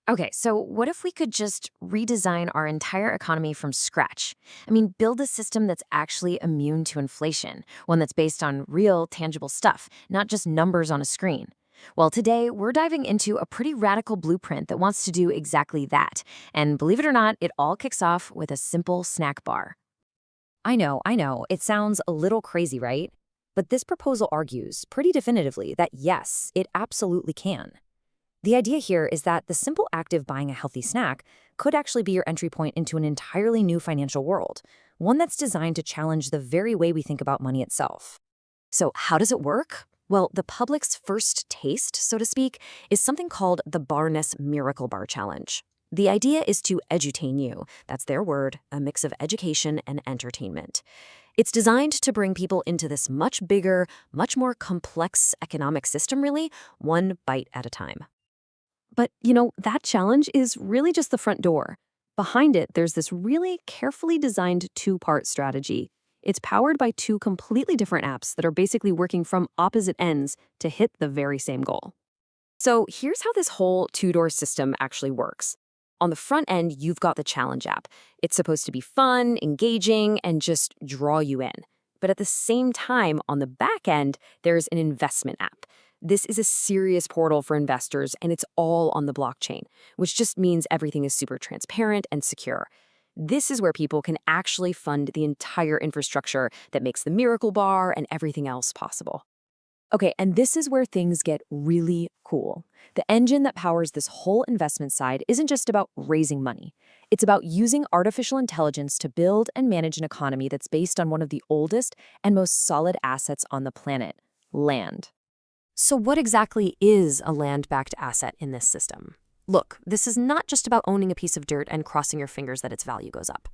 Okay, so what if we could just redesign our entire economy from scratch? I mean, build a system that's actually immune to inflation, one that's based on real, tangible stuff, not just numbers on a screen. Well, today we're diving into a pretty radical blueprint that wants to do exactly that. And believe it or not, it all kicks off with a simple snack bar. I know. It sounds a little crazy, right? But this proposal argues pretty definitively that yes, it absolutely can. The idea here is that the simple act of buying a healthy snack could actually be your entry point into an entirely new financial world, one that's designed to challenge the very way we think about money itself. So, how does it work? Well, the public's first taste, so to speak, is something called the Barness Miracle Bar Challenge. The idea is to edutain you. That's their word, a mix of education and entertainment. It's designed to bring people into this much bigger, much more complex economic system, really, one bite at a time. But, that challenge is really just the front door. Behind it, there's this really carefully designed two-part strategy. It's powered by two completely different apps that are basically working from opposite ends to hit the very same goal. So here's how this whole two-door system actually works. On the front end, you've got the Challenge app. It's supposed to be fun, engaging, and just draw you in. But at the same time, on the back end, there's an investment app. This is a serious portal for investors, and it's all on the blockchain, which just means everything is super transparent and secure. This is where people can actually fund the entire infrastructure that makes the Miracle Bar and everything else possible. Okay, and this is where things get really cool. The engine that powers this whole investment side isn't just about raising money. It's about using artificial intelligence to build and manage an economy that's based on one of the oldest and most solid assets on the planet, land. So what exactly is a land-backed asset in this system? Look, this is not just about owning a piece of dirt and crossing your fingers that its value goes up.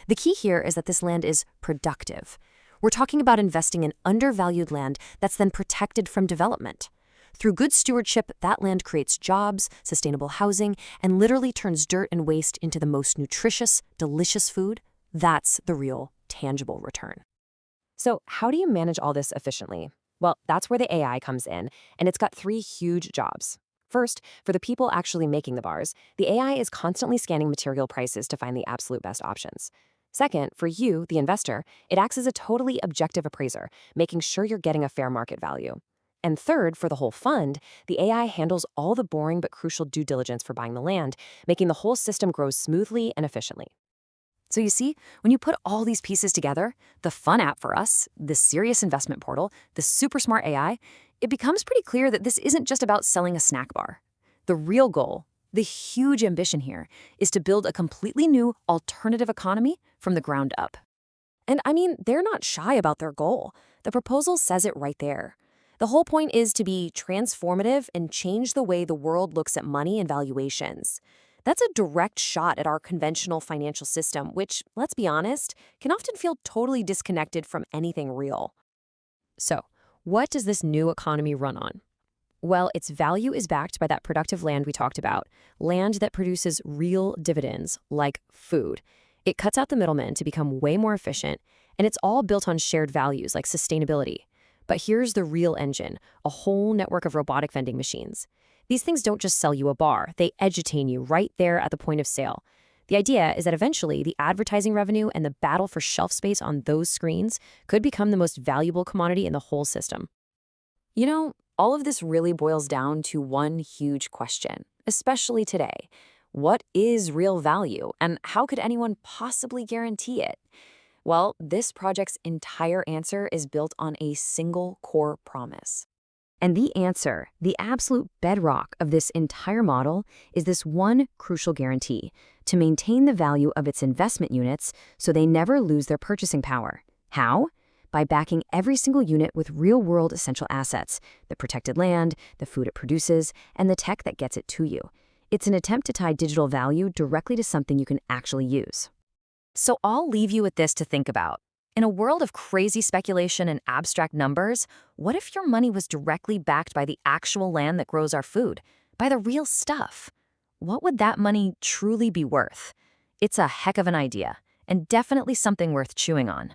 The key here is that this land is productive. We're talking about investing in undervalued land that's then protected from development. Through good stewardship, that land creates jobs, sustainable housing, and literally turns dirt and waste into the most nutritious, delicious food. That's the real, tangible return. So how do you manage all this efficiently? Well, that's where the AI comes in, and it's got three huge jobs. First, for the people actually making the bars, the AI is constantly scanning material prices to find the absolute best options. Second, for you, the investor, it acts as a totally objective appraiser, making sure you're getting a fair market value. And third, for the whole fund, the AI handles all the boring but crucial due diligence for buying the land, making the whole system grow smoothly and efficiently. So you see, when you put all these pieces together, the fun app for us, the serious investment portal, the super smart AI, it becomes pretty clear that this isn't just about selling a snack bar. The real goal, the huge ambition here, is to build a completely new alternative economy from the ground up. And I mean, they're not shy about their goal. The proposal says it right there. The whole point is to be transformative and change the way the world looks at money and valuations. That's a direct shot at our conventional financial system, which, let's be honest, can often feel totally disconnected from anything real. So, what does this new economy run on? Well, its value is backed by that productive land we talked about, land that produces real dividends, like food. It cuts out the middlemen to become way more efficient, and it's all built on shared values like sustainability. But here's the real engine, a whole network of robotic vending machines. These things don't just sell you a bar, they edutain you right there at the point of sale. The idea is that eventually the advertising revenue and the battle for shelf space on those screens could become the most valuable commodity in the whole system. All of this really boils down to one huge question, especially today. What is real value, and how could anyone possibly guarantee it? Well, this project's entire answer is built on a single core promise. And the answer, the absolute bedrock of this entire model, is this one crucial guarantee: to maintain the value of its investment units so they never lose their purchasing power. How? By backing every single unit with real-world essential assets, the protected land, the food it produces, and the tech that gets it to you. It's an attempt to tie digital value directly to something you can actually use. So I'll leave you with this to think about. In a world of crazy speculation and abstract numbers, what if your money was directly backed by the actual land that grows our food, by the real stuff? What would that money truly be worth? It's a heck of an idea, and definitely something worth chewing on.